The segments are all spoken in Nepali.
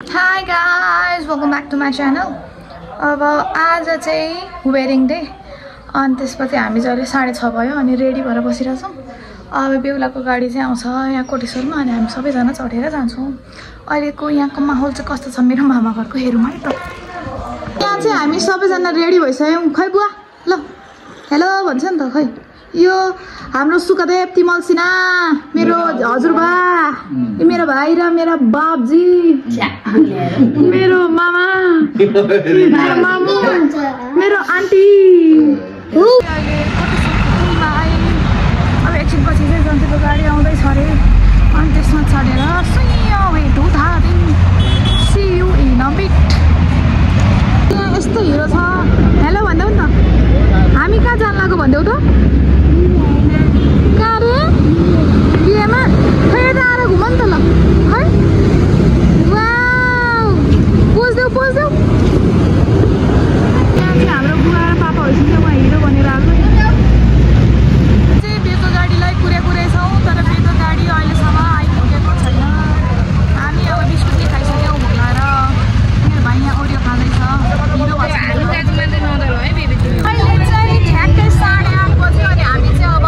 Hi guys, welcome back to my channel. अब आज चाहिँ वेडिङ डे अनि त्यसपछि हामी चाहिँ अहिले 6:30 भयो अनि रेडी भएर बसिरहेछौँ। अब बेहुलाको गाडी चाहिँ आउँछ यहाँ कोटेश्वरमा अनि हामी सबैजना चढेर जान्छौँ। अहिलेको यहाँको माहौल चाहिँ कस्तो छ मेरो मामा घरको हेरौँ है त। यहाँ चाहिँ हामी सबैजना रेडी भइसक्यौँ। खै बुवा ल हेलो भन्छ नि त। खै यो हाम्रो सुखदेव तिमल सिन्हा मेरो हजुरबा मेरो भाइ र मेरो बाबजी मेरो मामा मेरो मामु मेरो आन्टी अब एकछिनपछि चाहिँ जन्तीको गाडी आउँदैछ अरे अनि त्यसमा चढेर see you in a bit. यहाँ यस्तो हिरो छ। हेलो भन्देऊ न त हामी कहाँ जान लाग्यो भन्देऊ त। कहाँ रे बिहेमा खै यता आएर घुम नि त ल। खै वाउ पोज्देऊ यहाँ चाहिँ हाम्रो बुवा र पापा होइसिन्छ उहाँ हिरो भनेर आएको चाहिँ बेको गाडीलाई कुरेछौँ तर बेको गाडी अहिलेसम्म आइपुगेको छैन। हामी अब बिस्कुट के खाइसक्यौँ भोक लाएर। मेरो भाइ यहाँ ओरियो खाँदैछ हिरो अहिले चाहिँ ठ्याक्कै 8:30 बज्यो अनि हामी चाहिँ अब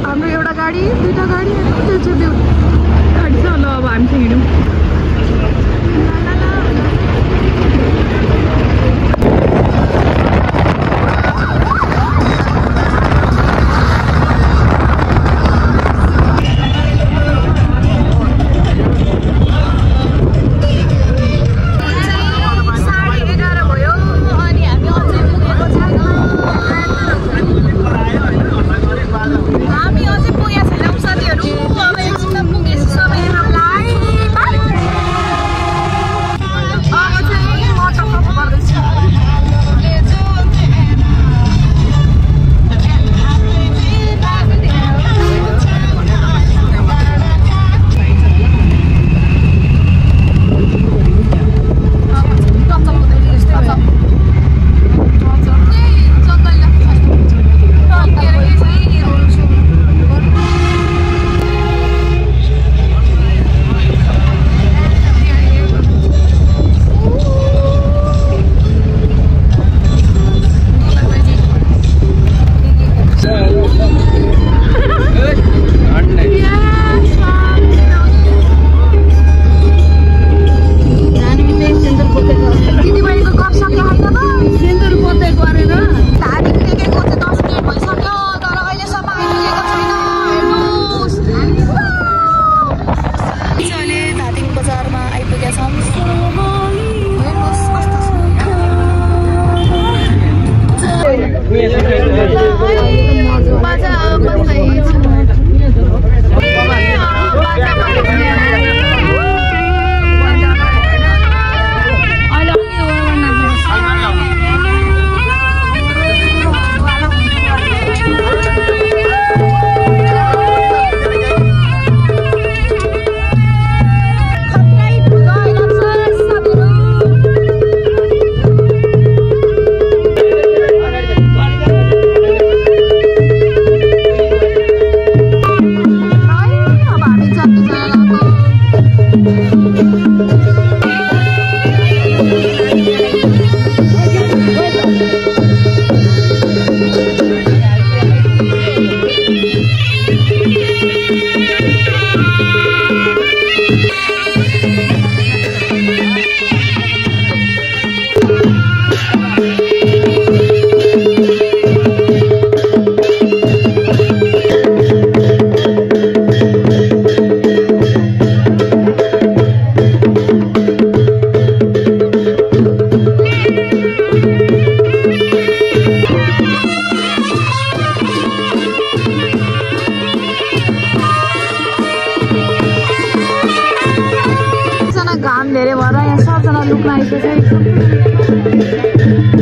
हाम्रो एउटा गाडी दुईटा गाडी त्यो चाहिँ गाडी छ। ल अब हामी चाहिँ हिँडौँ। लुक लागिसक्यो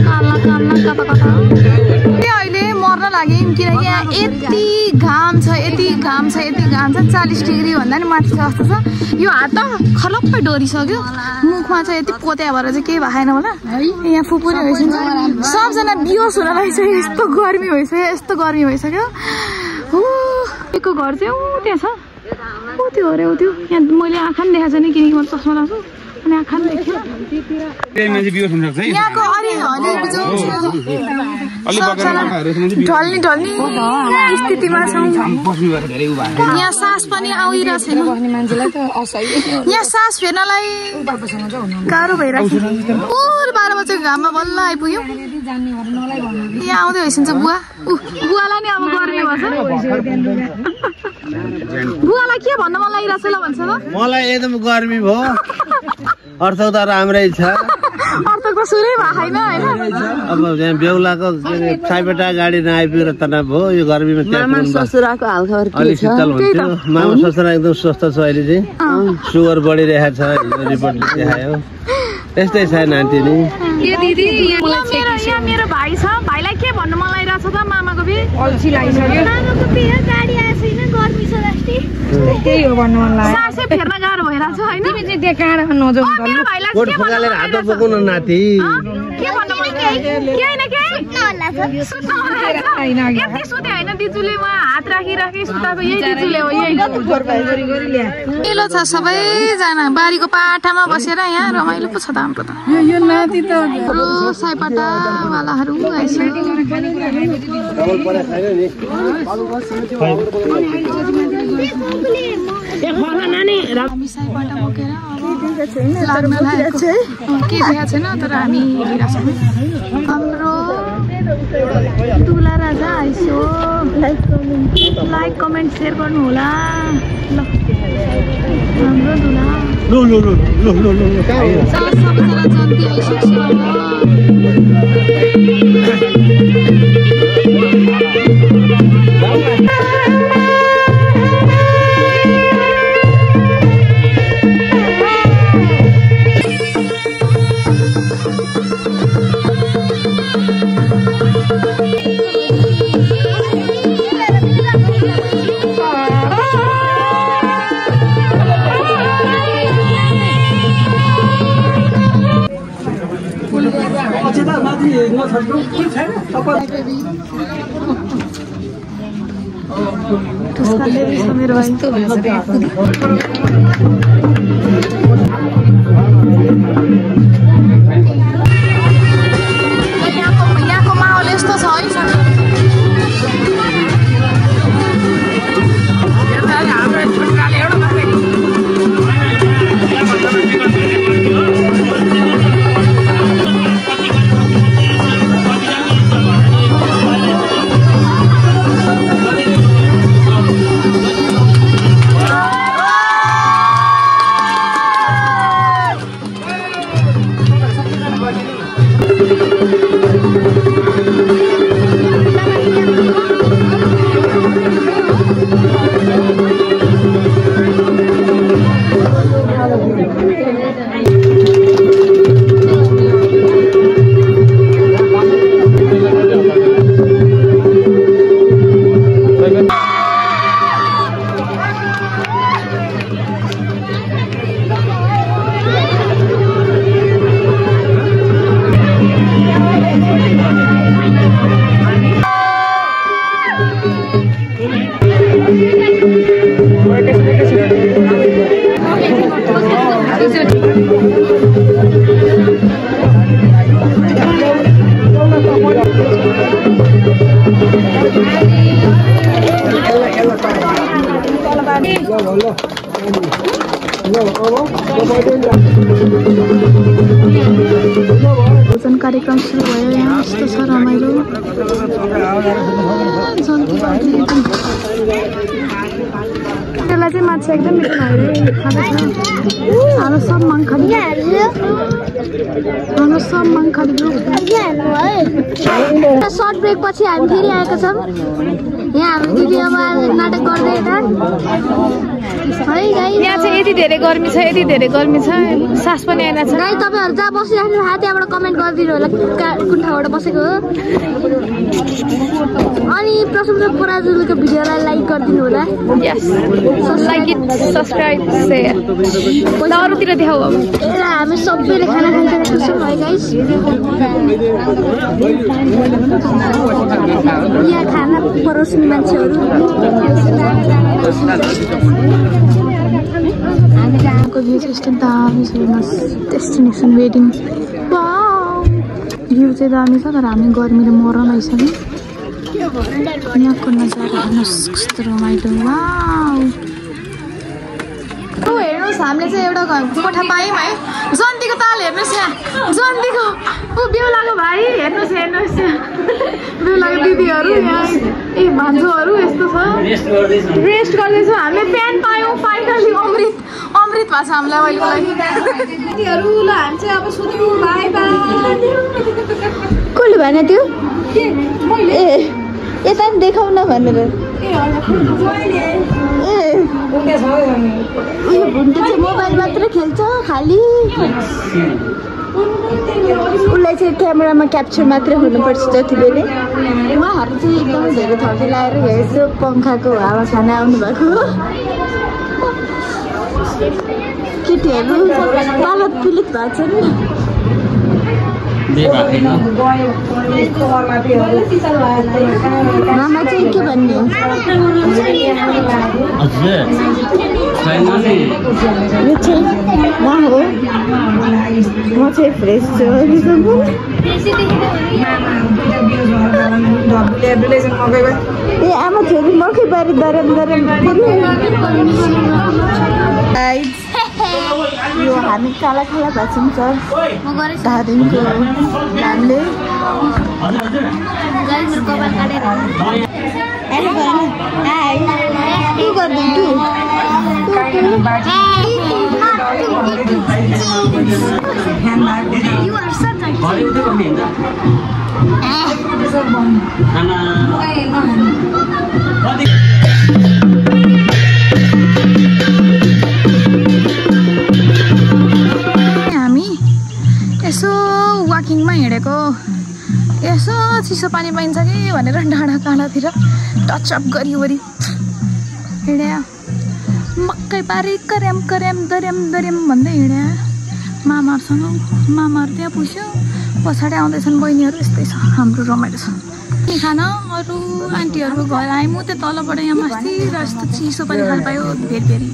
काला काला कता कता अहिले मर्न लाग्यौँ किनकि यहाँ यति घाम छ 40 डिग्री भन्दा नि माथि छ जस्तो छ यो हात त खलप्पै डोरिसक्यो मुखमा चाहिँ यति पोत्या भएर चाहिँ केही भएन होला यहाँ फुपुरी भइसक्यो सबजना बिहोस हुन लागिसक्यो यस्तो गर्मी भइसक्यो एकको घर चाहिँ ऊ त्यहाँ छ ऊ त्यो अरे ऊ त्यो यहाँ मैले आँखा पनि देखाएको छैन किनकि मैले चस्मा लगाएको छु अनि आँखा पनि देख्यो यहाँको ढल्ने स्थितिमा छौँ यहाँ सास पनि आइरहेको छैन यहाँ सास फेर्नलाई गाह्रो भइरहेको छ 12 बजेको घाममा बल्ल आइपुग्यो यहाँ आउँदै भइसक्छ बुवालाई नि अब गर्मी भन्छ बुवालाई के भन्न मन लागिरहेछ ल भन्छ त मलाई एकदम गर्मी भयो अर्थ त राम्रै छ अर्थको सुरै भएको छैन हैन अब यहाँ बेहुलाको साइबटा गाडी नआइपुगेर तनाव भयो यो गर्मीमा मामा ससुराको हालखबर के छ शीतल हुन्थ्यो मामा ससुरा एकदम स्वस्थ छ अहिले चाहिँ सुगर बढिरहेको छ रिपोर्टले देखायो त्यस्तै छ नाति नि के दिदी यहाँ मेरो भाइ छ भाइलाई के भन्नु मन लागिरहेछ त मामाको बे अल्छी लागिसक्यो मामाको बे गाडी आएको छैन गर्मी छ जस्तै त्यही हो भन्नु मन लाग्यो सासै फेर्न गाह्रो भइरहेछ हैन तिमी चाहिँ त्यहाँ काँडा नजाऊ मेरो भाइलाई के भन्नु हात पकाउन नाति के भन्नु मन के हैन के सुत्न हैन यति सुते हैन दिजुले मा हात राखी सुताको यही दिजुले हो यही एलो छ सबैजना बारीको पाठामा बसेर यहाँ रमाइलो पो छ त हाम्रो त यो नाति त साइपाटा वालाहरु आइसक्यो हामी साइपाटा बोकेर लाग्न लागेको के देखाएको छैन तर हामी हिँडिरहेछौँ हाम्रो दुला राजा आइसो लाइक कमेन्ट सेयर गर्नु होला ल हाम्रो दुला सबैजना जन्ती आइसक्यो मेरो वस्तु यहाँको माहौल यस्तो छ है भोजन कार्यक्रम सुरु भयो यहाँ यस्तो छ रमाइलो त्यसलाई चाहिँ माछा एकदम मिठो भयो खाँदैछ हाम्रो सब माग खाली सर्ट ब्रेक पछि हामी फेरि आएका छौँ यहाँ हाम्रो दिदी अब नाटक गर्दै यता है यहाँ चाहिँ यति धेरै गर्मी छ सास पनि आइरहेछ गाई तपाईहरु जहाँ बसिराख्नु भएको त्यहाँबाट कमेन्ट गरिदिनु होला कुन ठाउँबाट बसेको हो अनि प्रशंसक पराजुलको भिडियोलाई लाइक गरिदिनु होला यस लाइक इट सब्स्क्राइब शेयर अरूतिर देखाउ अब हामी सबैले खाना खाइरहेको छौँ है गाइस यहाँ खाना परोस्ने मान्छेहरू हामी जहाँको भ्यू चाहिँ यस्तो दामी छ डेस्टिनेसन वेडिङ भ्यू चाहिँ दामी छ तर हामी गर्मीले मरन आइसक्यौँ यहाँको नजारा हेर्नुहोस् कस्तो रमाइलो वाउ हेर्नुहोस् हामीले चाहिँ एउटा कोठा पायौँ है जन्तीको ताल हेर्नुहोस् यहाँ जन्तीको बेहुलाको भाइ हेर्नुहोस् बेहुलाको दिदीहरू यहाँ ए भान्जोहरू यस्तो छ रेस्ट गर्दैछौँ हामीले प्यान्ट पायौँ फाइनली अमृत भएको छ हामीलाई अहिलेको लागि ल हामी चाहिँ अब सुत्नु बाई बाई कसले भने त्यो ए यता पनि देखाउन भनेर भुन्टे चाहिँ मोबाइल मात्र खेल्छ खालि उसलाई चाहिँ क्यामेरामा क्याप्चर मात्रै हुनुपर्छ जति बेला उहाँहरू चाहिँ एकदमै धेरै थर्टी लगाएर हेर्छु पङ्खाको हावा खान आउनुभएको केटीहरू पालक पिलित भएको छ नि मामा चाहिँ के भन्ने यो चाहिँ म हो म चाहिँ फ्रेस छु ए आमा छोरी मकै बारी दरम यो हामी काला भएको छौँ सर धादिङको नामले यसो वाकिङमा हिँडेको यसो चिसो पानी पाइन्छ कि भनेर डाँडा काँडातिर टचअप गरिवरी हिँड्या मकै पारी कर्याम दर्याम भन्दै हिँड्या मामाहरू त्यहाँ पुग्यो पछाडि आउँदैछन् बहिनीहरू यस्तै छ हाम्रो रमाइलो छ खाना अरू आन्टीहरूको घर आयौँ त्यो तलबाट यहाँ मास्ति र यस्तो चिसो पनि खान पायो फेरि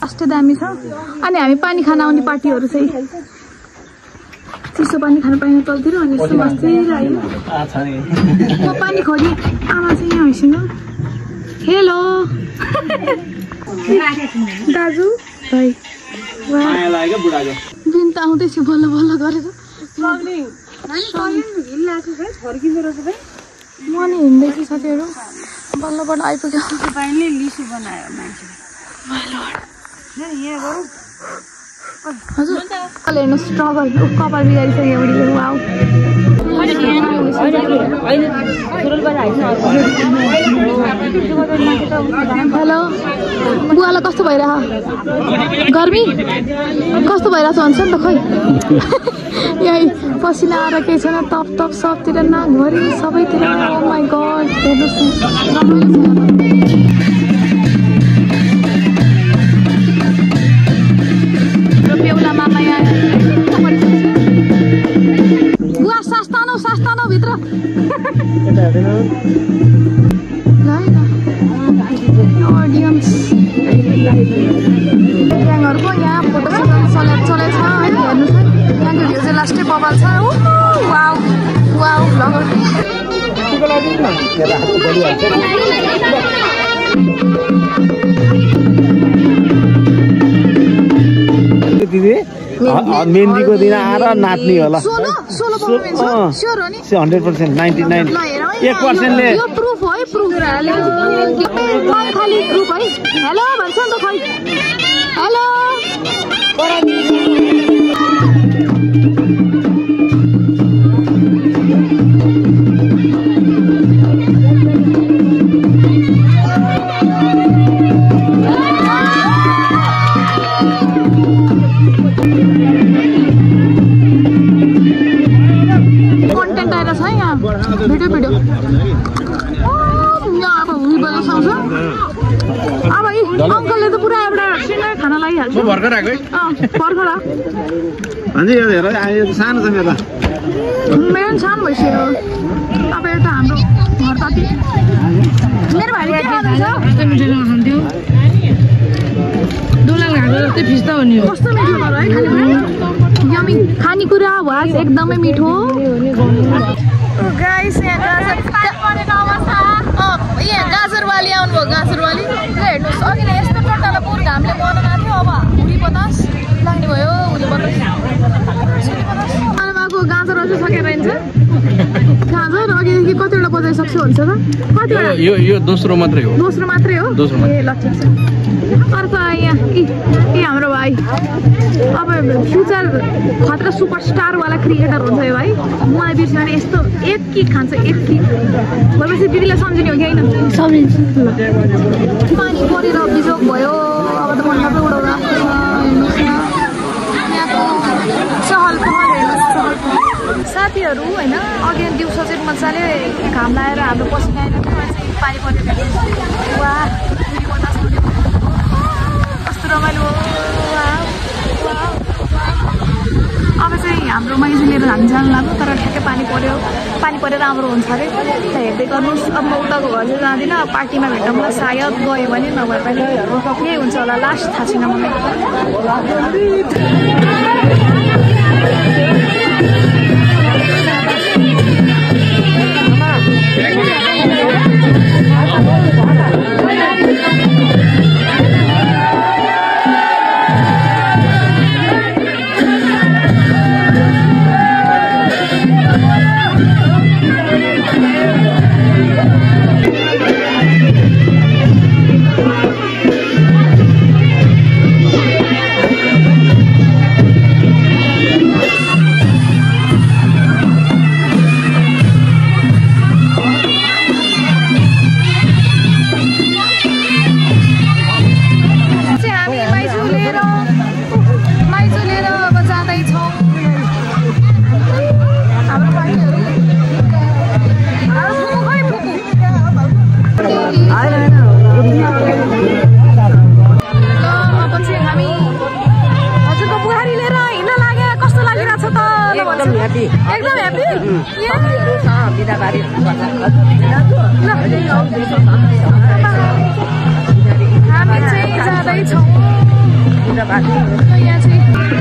कस्तो दामी छ अनि हामी पानी खान आउने पार्टीहरू चाहिँ चिसो पानी खान पाइने तलतिर अनि यस्तो मस्ती लाग्यो म पानी खोजी आमा चाहिँ यहाँ हैसिन हेलो दाजु भाइ बिन त आउँदैछु बल्ल गरेर म नि हिँड्दैछु साथीहरू बल्लबाट आइपुग्यो लिसु बनायो मान्छे हजुर हेर्नु स्ट्रगल कपाल बिगारिसक्यो एउटीले वाउ हेलो बुवालाई कस्तो भइरह गर्मी कस्तो भइरहेछ भन्छ नि त खोइ यही पसिना आएर केही छैन तप सबतिर नाकभरि सबैतिर ओ माई गड हेर्नुहोस् बेहुला मामा यहाँ बुवा सास्तानो भित्र ग्याङहरूको यहाँ फोटो चलेको छ है हेर्नुहोस् है यहाँको भ्यू चाहिँ लास्टै बबाल छ वाउ भ्लगर दिदी मेहन्दीको दिन आएर नाच्ने होला 100% 99 1%ले यो प्रुफ है प्रुफ खाली प्रुफ है हेलो भन्छ नि त खै हेलो अङ्कलले त पुरा एउटा सिँगार खाना लागिहाल्छ भर्खर आएको है भर्खर अनि यो हेर आयो सानो छ मेरो मेरो सानो भइसक्यो अब एउटा हाम्रो घर कति मेरो भाइले के खान्छ फिस्ता हो नि कस्तो मिठो भयो है यमी खानेकुरा वाज एकदमै मिठो गाइस यहाँ गाजरवाली आउनुभयो गाजरवाली हेर्नुहोस् अघि यस्तो टट्टालाई पुर घामले बनाउनु थियो अब हुरी बतास लाग्ने भयो हुरी बतास आमाको गाजर अझै सकेर रहन्छ गाजर अघिदेखि कतिवटा बजाइसक्छु हुन्छ त कतिवटा यो दोस्रो मात्रै हो दोस्रो मात्रै हो ए ल ठिक छ अर्को यहाँ ए हाम्रो भाइ अब फ्युचर खतरा सुपरस्टारवाला क्रिएटर हुन्छ यो भाइ मलाई बिर्सिने यस्तो एक किक खान्छ एक किक भएपछि दिदीलाई सम्झिने हो कि होइन सम्झिन्छ पानी परेर बिजोग भयो अब त मन सबै उडाउँदा हेर्नुहोस् न यहाँको चहल पहल हेर्नुहोस् चहल पहल साथीहरू होइन अघि दिउँसो चाहिँ मजाले घाम लगाएर हाम्रो पसिना आएर पानी परेर वा कस्तो रमाइलो अब चाहिँ हाम्रो माइजू लिएर हामी जानु लाग्यो तर ठ्याक्कै पानी परेर राम्रो हुन्छ अरे त हेर्दै गर्नुहोस् अब म उताको घर चाहिँ जाँदिनँ पार्टीमा भेटौँला सायद गयो भने नभए पनि यही हुन्छ होला लास्ट थाहा छैन मलाई एकदम ह्याप्पी हामी चाहिँ जाँदैछौँ यहाँ चाहिँ